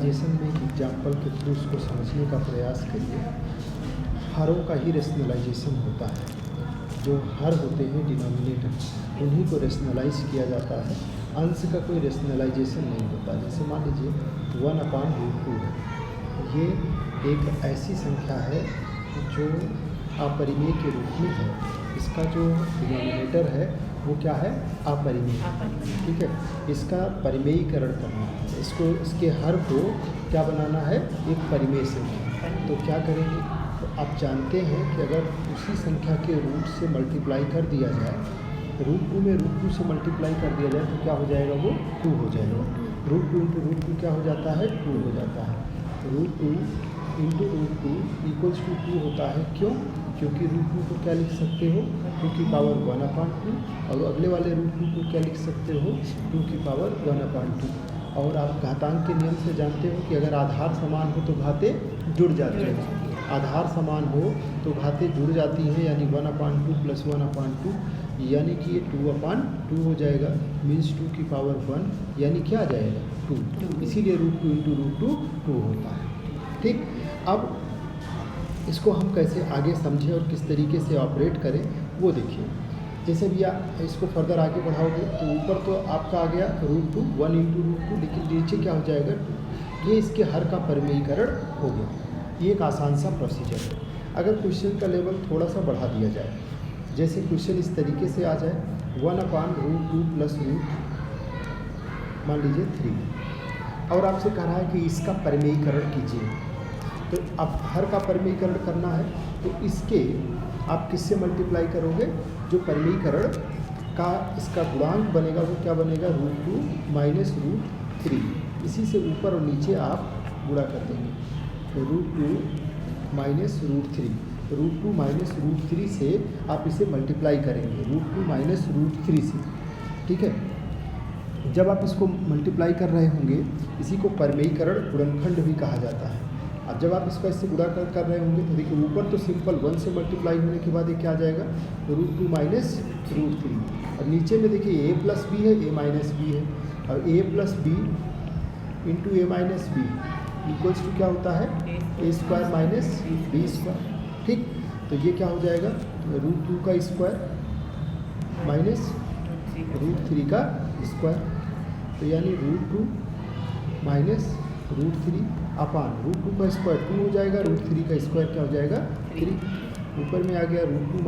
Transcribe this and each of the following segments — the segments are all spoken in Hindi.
रेशनलाइजेशन में एक एग्जाम्पल के थ्रू उसको समझने का प्रयास करिए। हरों का ही रेशनलाइजेशन होता है। जो हर होते हैं डिनोमिनेटर, उन्हीं को रेशनलाइज किया जाता है। अंश का कोई रेशनलाइजेशन नहीं होता। जैसे मान लीजिए 1/√2 है। ये एक ऐसी संख्या है जो अपरिमेय के रूप में है। इसका जो डिनोमिनेटर है वो क्या है? अपरिमेय। ठीक है, इसका परिमेयीकरण करना है। इसको, इसके हर को क्या बनाना है? एक परिमेय संख्या। तो क्या करेंगे? तो आप जानते हैं कि अगर उसी संख्या के रूट से मल्टीप्लाई कर दिया जाए, √2 में √2 से मल्टीप्लाई कर दिया जाए तो क्या हो जाएगा? वो 2 हो जाएगा। √2 × √2 क्या हो जाता है? 2 हो जाता है। √2 × √2 = 2 होता है। क्यों? क्योंकि √2 को क्या लिख सकते हो? 2 की पावर 1/2। और अगले वाले √2 को क्या लिख सकते हो? 2 की पावर 1/2। और आप घातांक के नियम से जानते हो कि अगर आधार समान हो तो घातें जुड़ जाती हैं। आधार समान हो तो घातें जुड़ जाती हैं, यानी 1/2 + 1/2, यानी कि ये 2/2 हो जाएगा। मीन्स 2 की पावर 1, यानी क्या आ जाएगा? 2। इसीलिए √2 × √2 2 होता है। ठीक, अब इसको हम कैसे आगे समझें और किस तरीके से ऑपरेट करें वो देखिए। जैसे भी आप इसको फर्दर आगे बढ़ाओगे तो ऊपर तो आपका आ गया √2 1 × √2, लेकिन नीचे क्या हो जाएगा? 2। ये इसके हर का परिमेयीकरण हो गया। ये एक आसान सा प्रोसीजर है। अगर क्वेश्चन का लेवल थोड़ा सा बढ़ा दिया जाए, जैसे क्वेश्चन इस तरीके से आ जाए 1/√2 + मान लीजिए 3, और आपसे कह रहा है कि इसका परिमेयीकरण कीजिए। तो अब हर का परिमेयीकरण करना है तो इसके आप किससे मल्टीप्लाई करोगे? जो परिमेयीकरण का इसका गुणांक बनेगा वो क्या बनेगा? √2 - √3। इसी से ऊपर और नीचे आप गुणा कर देंगे। तो √2 - √3, √2 - √3 से आप इसे मल्टीप्लाई करेंगे √2 - √3 से। ठीक है, जब आप इसको मल्टीप्लाई कर रहे होंगे, इसी को परिमेयीकरण गुणनखंड भी कहा जाता है। अब जब आप इसका इससे गुणा कर रहे होंगे तो देखिए ऊपर तो सिंपल 1 से मल्टीप्लाई होने के बाद ये क्या आ जाएगा? √2 - √3। और नीचे में देखिए a + b है, a - b है। और a + b × a - b = क्या होता है? a² - b²। ठीक, तो ये क्या हो जाएगा? √2 का स्क्वायर माइनस √3 का स्क्वायर। तो यानी √2 - √3 अपान √2 का स्क्वायर 2 हो जाएगा, √3 का स्क्वायर क्या हो जाएगा? 3। ऊपर में आ गया √2 -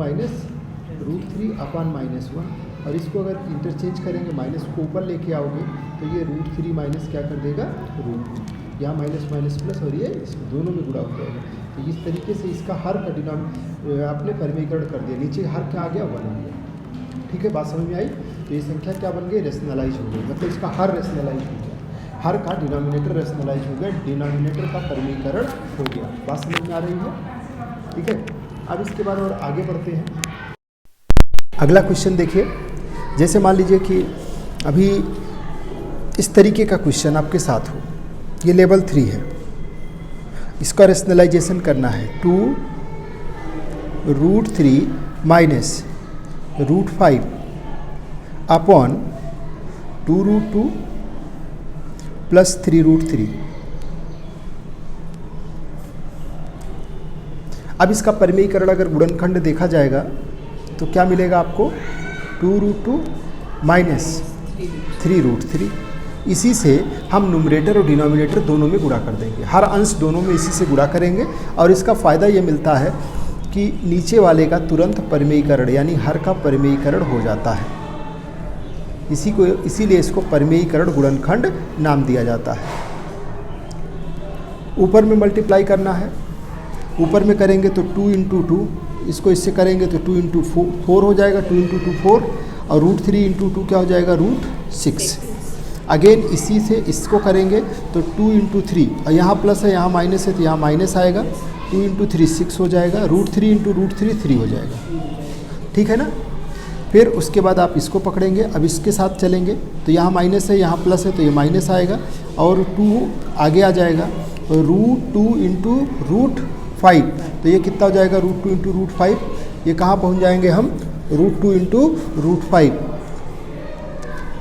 √3 अपान -1। और इसको अगर इंटरचेंज करेंगे, माइनस को ऊपर लेके आओगे तो ये √3 माइनस क्या कर देगा? √2। यहाँ माइनस माइनस प्लस, और ये दोनों में गुणा हो जाएगा। तो इस तरीके से इसका हर का आपने परिमेयीकरण कर दिया। नीचे हर क्या आ गया? 1 आ गया। ठीक है, बात समझ में आई? तो ये संख्या क्या बन गई? रेशनलाइज हो गई। मतलब इसका हर रेशनलाइज हो गया। हर का डिनोमिनेटर रेशनलाइज हो गया, डिनोमिनेटर का परिमेयीकरण हो गया। बात समझ में आ रही है? ठीक है, अब इसके बाद और आगे बढ़ते हैं। अगला क्वेश्चन देखिए। जैसे मान लीजिए कि अभी इस तरीके का क्वेश्चन आपके साथ हो, ये लेवल 3 है, इसका रेशनलाइजेशन करना है। 2 √3 - √5 अपॉन 2 √2 + 3 √3। अब इसका परिमेयीकरण अगर गुणनखंड देखा जाएगा तो क्या मिलेगा आपको? 2 √2 - 3 √3। इसी से हम न्यूमरेटर और डिनोमिनेटर दोनों में गुणा कर देंगे। हर अंश दोनों में इसी से गुणा करेंगे। और इसका फ़ायदा ये मिलता है कि नीचे वाले का तुरंत परिमेयीकरण, यानी हर का परिमेयीकरण हो जाता है। इसीलिए इसको परिमेयीकरण गुणनखंड नाम दिया जाता है। ऊपर में मल्टीप्लाई करना है। ऊपर में करेंगे तो 2 × 2, इसको इससे करेंगे तो 2 × 4 हो जाएगा। 2 × 2 4, और √3 × 2 क्या हो जाएगा? √6। अगेन इसी से इसको करेंगे तो 2 × 3, और यहाँ प्लस है यहाँ माइनस है तो यहाँ माइनस आएगा। 2 × 3 6 हो जाएगा। √3 × √3 3 हो जाएगा। ठीक है ना? फिर उसके बाद आप इसको पकड़ेंगे। अब इसके साथ चलेंगे तो यहाँ माइनस है यहाँ प्लस है तो ये माइनस आएगा, और 2 आगे आ जाएगा। √2 × √5, तो ये कितना हो जाएगा? √2 × √5। ये कहाँ पहुँच जाएंगे हम? √2 × √5,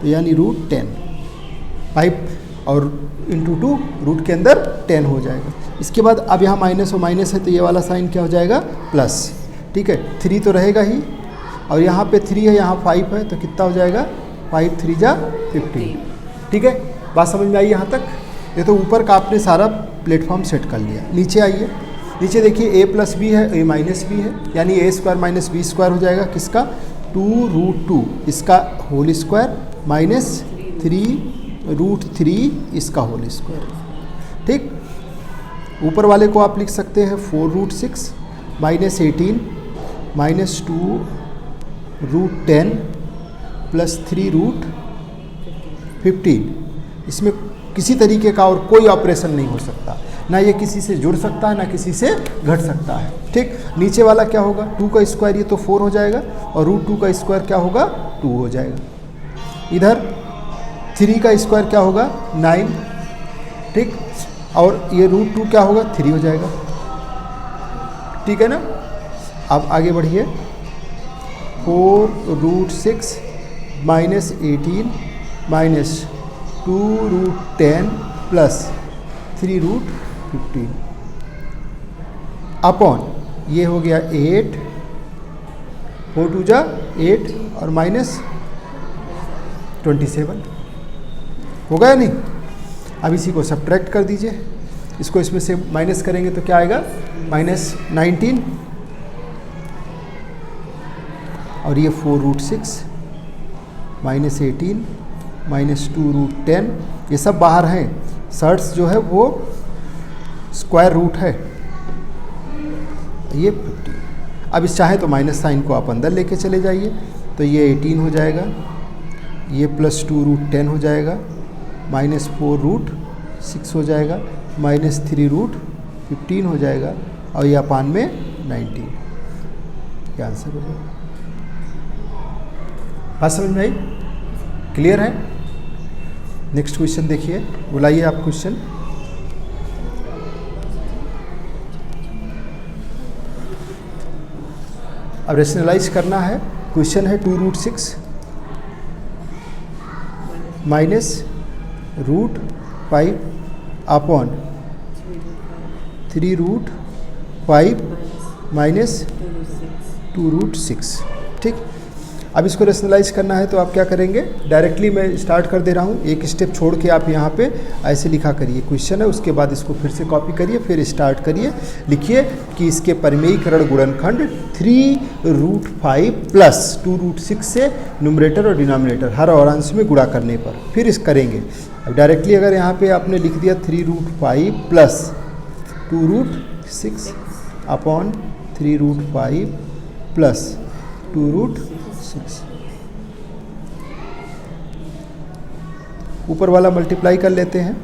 यानी √10। 5 और इंटू 2 रूट के अंदर 10 हो जाएगा। इसके बाद अब यहाँ माइनस और माइनस है तो ये वाला साइन क्या हो जाएगा प्लस, ठीक है। 3 तो रहेगा ही और यहाँ पे 3 है, यहाँ 5 है तो कितना हो जाएगा 5 3 जा 15, ठीक है। बात समझ में आई यहाँ तक? ये तो ऊपर का आपने सारा प्लेटफॉर्म सेट कर लिया। नीचे आइए, नीचे देखिए a प्लस बी है, a माइनस बी है, यानी a square minus B square हो जाएगा किसका 2 रूट 2 इसका होल स्क्वायर माइनस 3 रूट 3 इसका होल स्क्वायर, ठीक। ऊपर वाले को आप लिख सकते हैं 4 root 6 minus 18 minus 2 root 10 plus 3 root 15। इसमें किसी तरीके का और कोई ऑपरेशन नहीं हो सकता, ना ये किसी से जुड़ सकता है ना किसी से घट सकता है, ठीक। नीचे वाला क्या होगा 2 का स्क्वायर, ये तो 4 हो जाएगा और रूट 2 का स्क्वायर क्या होगा 2 हो जाएगा। इधर 3 का स्क्वायर क्या होगा 9, ठीक, और ये रूट 2 क्या होगा 3 हो जाएगा, ठीक है ना। अब आगे बढ़िए 4 root 6 minus 18 minus 2 root 10 plus 3 root 15 upon ये हो गया 8, 4 2 जा 8 और माइनस 27 हो गया नहीं। अब इसी को सब्ट्रैक्ट कर दीजिए, इसको इसमें से माइनस करेंगे तो क्या आएगा माइनस 19 और ये 4 रूट 6 माइनस 18 माइनस 2 रूट 10, ये सब बाहर हैं। सर्ट्स जो है वो स्क्वायर रूट है, ये 50। अब इस चाहे तो माइनस साइन को आप अंदर लेके चले जाइए तो ये 18 हो जाएगा, ये प्लस 2 रूट 10 हो जाएगा, माइनस 4 रूट 6 हो जाएगा, माइनस 3 रूट 15 हो जाएगा और ये अपान में 19, ये आंसर हो जाएगा। बात समझ में आई? क्लियर है? नेक्स्ट क्वेश्चन देखिए, बुलाइए आप क्वेश्चन। अब रेशनलाइज करना है। क्वेश्चन है 2 root 6 minus root 5 upon 3 root 5 minus 2 root 6, ठीक। अब इसको रेशनलाइज करना है तो आप क्या करेंगे, डायरेक्टली मैं स्टार्ट कर दे रहा हूँ, एक स्टेप छोड़ के आप यहाँ पे ऐसे लिखा करिए क्वेश्चन है, उसके बाद इसको फिर से कॉपी करिए, फिर स्टार्ट करिए, लिखिए कि इसके परिमेयीकरण गुणनखंड 3 रूट 5 प्लस 2 रूट 6 से न्यूमरेटर और डिनोमिनेटर हर और अंश में गुणा करने पर फिर इस करेंगे। अब डायरेक्टली अगर यहाँ पे आपने लिख दिया 3 root 5 plus 2 root 6 upon 3 root 5 plus 2 root 6, ऊपर वाला मल्टीप्लाई कर लेते हैं,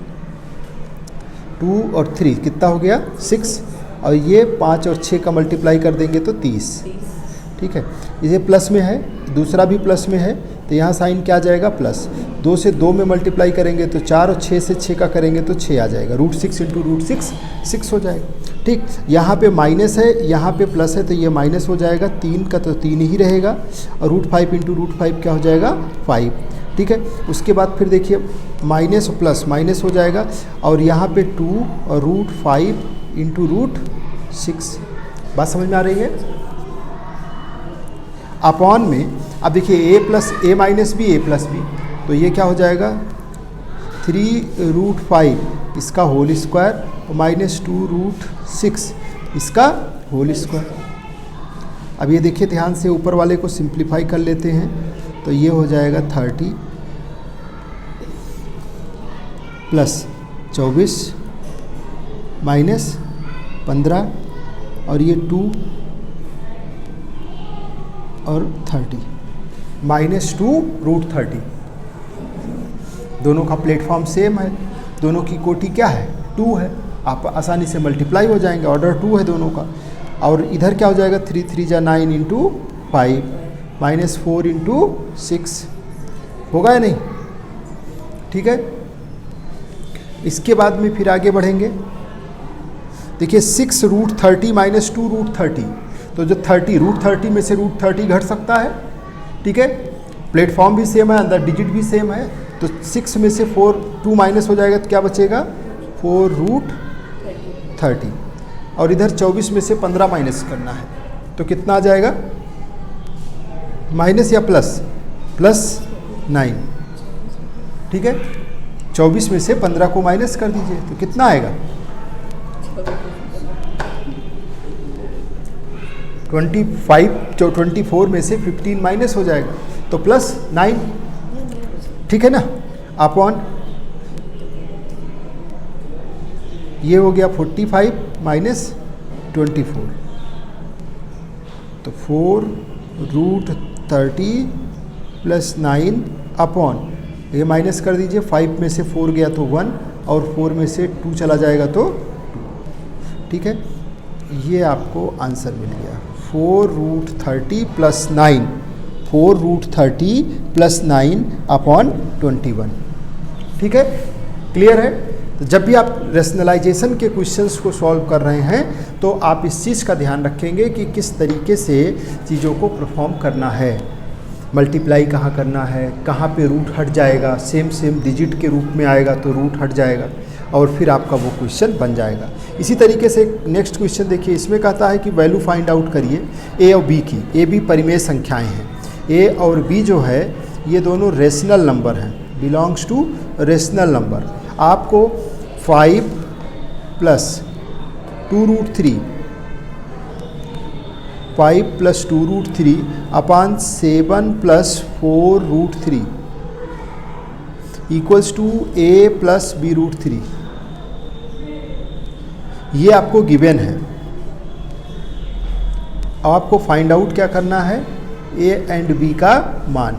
2 और 3 कितना हो गया 6 और ये 5 और 6 का मल्टीप्लाई कर देंगे तो 30, ठीक है। ये प्लस में है, दूसरा भी प्लस में है तो यहाँ साइन क्या आ जाएगा प्लस, 2 से 2 में मल्टीप्लाई करेंगे तो 4 और 6 से 6 का करेंगे तो 6 आ जाएगा, रूट 6 इंटू रूट 6 6 हो जाएगा, ठीक। यहाँ पे माइनस है, यहाँ पे प्लस है तो ये माइनस हो जाएगा, 3 का तो 3 ही रहेगा और रूट 5 इंटू रूट 5 क्या हो जाएगा 5, ठीक है। उसके बाद फिर देखिए माइनस प्लस माइनस हो जाएगा और यहाँ पे 2 और रूट 5 इंटू रूट 6। बात समझ में आ रही है? अपॉन में अब देखिए a plus a minus B a plus B, तो ये क्या हो जाएगा 3 रूट 5 इसका होल स्क्वायर और माइनस 2 रूट 6 इसका होल स्क्वायर। अब ये देखिए ध्यान से ऊपर वाले को सिंप्लीफाई कर लेते हैं तो ये हो जाएगा 30 प्लस 24 माइनस 15 और ये 2 और 30 माइनस 2 रूट 30। दोनों का प्लेटफॉर्म सेम है, दोनों की कोटि क्या है 2 है, आप आसानी से मल्टीप्लाई हो जाएंगे, ऑर्डर 2 है दोनों का। और इधर क्या हो जाएगा 3 3 जा 9 इंटू 5 माइनस 4 इंटू 6 होगा या नहीं, ठीक है। इसके बाद में फिर आगे बढ़ेंगे, देखिए 6 रूट 30 माइनस 2 रूट 30, तो जो 30 रूट 30 में से रूट 30 घट सकता है, ठीक है। प्लेटफॉर्म भी सेम है, अंदर डिजिट भी सेम है तो 6 में से 2 माइनस हो जाएगा तो क्या बचेगा 4√30। और इधर 24 में से 15 माइनस करना है तो कितना आ जाएगा, माइनस या प्लस 9। ठीक है, 24 में से 15 को माइनस कर दीजिए तो कितना आएगा 24 में से 15 माइनस हो जाएगा तो +9। ठीक है ना, अपॉन ये हो गया 45 माइनस 24 तो 4√30 + 9 अपॉन ये माइनस कर दीजिए, 5 में से 4 गया तो 1 और 4 में से 2 चला जाएगा तो 2। ठीक है, ये आपको आंसर मिल गया 4√30 + 9, 4√30 + 9 अपॉन 21। ठीक है, क्लियर है। तो जब भी आप रेशनलाइजेशन के क्वेश्चंस को सॉल्व कर रहे हैं तो आप इस चीज़ का ध्यान रखेंगे कि किस तरीके से चीज़ों को परफॉर्म करना है, मल्टीप्लाई कहाँ करना है, कहाँ पे रूट हट जाएगा, सेम डिजिट के रूप में आएगा तो रूट हट जाएगा और फिर आपका वो क्वेश्चन बन जाएगा। इसी तरीके से नेक्स्ट क्वेश्चन देखिए, इसमें कहता है कि वैल्यू फाइंड आउट करिए ए और बी की। ए बी परिमेय संख्याएं हैं, ए और बी जो है ये दोनों रेशनल नंबर हैं, बिलोंग्स टू रेशनल नंबर। आपको 5 + 2√3 5 + 2√3 upon 7 + 4√3 equals to a + b√3, ये आपको गिवन है। अब आपको फाइंड आउट क्या करना है, a एंड b का मान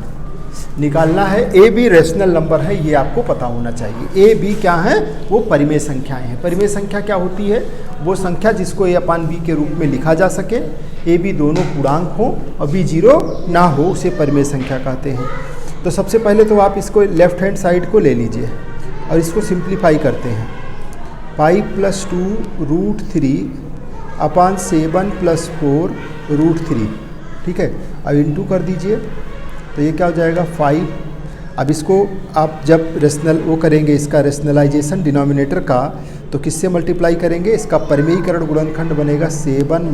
निकालना है। ए बी रेशनल नंबर है, ये आपको पता होना चाहिए। ए बी क्या है, वो परिमेय संख्याएं हैं। परिमेय संख्या क्या होती है, वो संख्या जिसको a/b के रूप में लिखा जा सके, ए बी दोनों पूर्णांक हो और बी 0 ना हो, उसे परिमेय संख्या कहते हैं। तो सबसे पहले तो आप इसको लेफ्ट हैंड साइड को ले लीजिए और इसको सिंप्लीफाई करते हैं। 5 + 2√3 अपॉन 7 + 4√3। ठीक है, अब इंटू कर दीजिए तो ये क्या हो जाएगा 5। अब इसको आप जब रेशनल वो करेंगे, इसका रेशनलाइजेशन डिनोमिनेटर का, तो किससे मल्टीप्लाई करेंगे, इसका परिमेयीकरण गुणनखंड बनेगा 7 -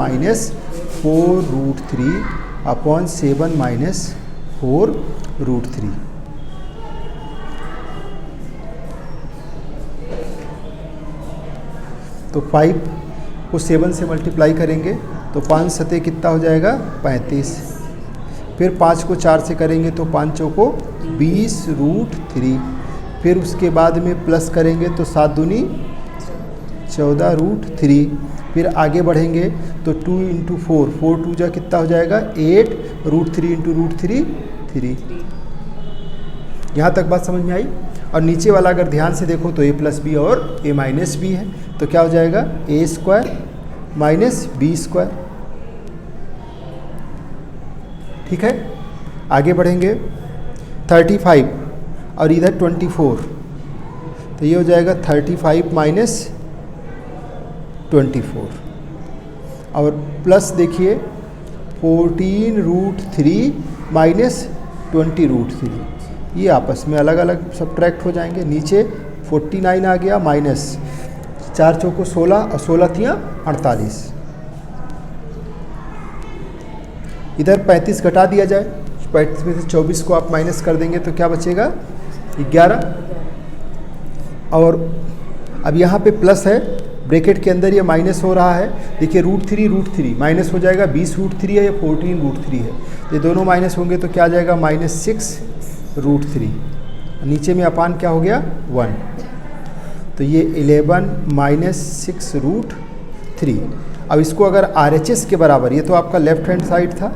4√3 अपॉन 7 - 4√3। तो 5 को 7 से मल्टीप्लाई करेंगे तो 5 सते कितना हो जाएगा 35। फिर 5 को 4 से करेंगे तो 5 चौको 20√3। फिर उसके बाद में प्लस करेंगे तो 7 दूनी 14√3। फिर आगे बढ़ेंगे तो 2 × 4, 4 2 जा कितना हो जाएगा 8√3 × √3 3। यहाँ तक बात समझ में आई। और नीचे वाला अगर ध्यान से देखो तो a + b और a - b है, तो क्या हो जाएगा a² - b²। ठीक है, आगे बढ़ेंगे 35 और इधर 24, तो ये हो जाएगा 35 - 24। और प्लस देखिए 14√3 - 20√3, ये आपस में अलग अलग सब्ट्रैक्ट हो जाएंगे। नीचे 49 आ गया माइनस 4 चौको 16 और 16 थियाँ 48। इधर 35 घटा दिया जाए, 35 में से 24 को आप माइनस कर देंगे तो क्या बचेगा 11। और अब यहाँ पे प्लस है, ब्रैकेट के अंदर ये माइनस हो रहा है। देखिए √3 माइनस हो जाएगा, 20√3 है या 14√3 है, ये दोनों माइनस होंगे तो क्या आ जाएगा -6√3। नीचे में अपान क्या हो गया 1, तो ये 11 - 6√3। अब इसको अगर RHS के बराबर, ये तो आपका लेफ्ट हैंड साइड था,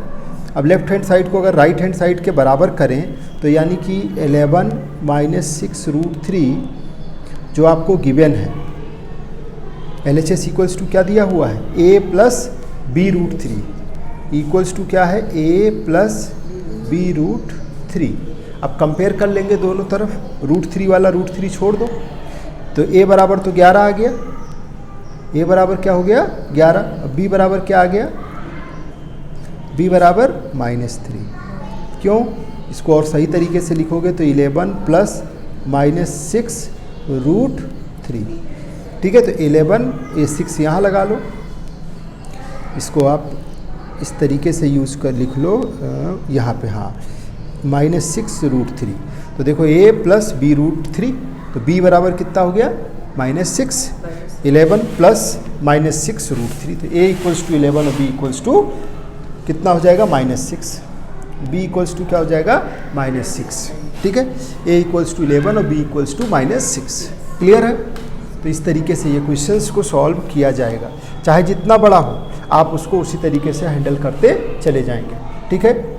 अब लेफ्ट हैंड साइड को अगर राइट हैंड साइड के बराबर करें तो यानी कि 11 - 6√3 जो आपको गिवन है, LHS इक्वल्स टू क्या दिया हुआ है a + b√3 इक्वल्स टू क्या है a + b√3। अब कंपेयर कर लेंगे दोनों तरफ, √3 वाला √3 छोड़ दो तो a बराबर तो 11 आ गया, a बराबर क्या हो गया 11। अब b बराबर क्या आ गया, b बराबर -3। क्यों, इसको और सही तरीके से लिखोगे तो 11 + -6√3। ठीक है, तो 11 ये 6 यहाँ लगा लो, इसको आप इस तरीके से यूज़ कर लिख लो यहाँ पे, हाँ -6√3। तो देखो a + b√3, तो b बराबर कितना हो गया -6, 11 + -6√3, तो a = 11 और b = कितना हो जाएगा -6, b = क्या हो जाएगा -6। ठीक है, a = 11 और b = -6। क्लियर है? तो इस तरीके से ये क्वेश्चंस को सॉल्व किया जाएगा, चाहे जितना बड़ा हो आप उसको उसी तरीके से हैंडल करते चले जाएंगे। ठीक है।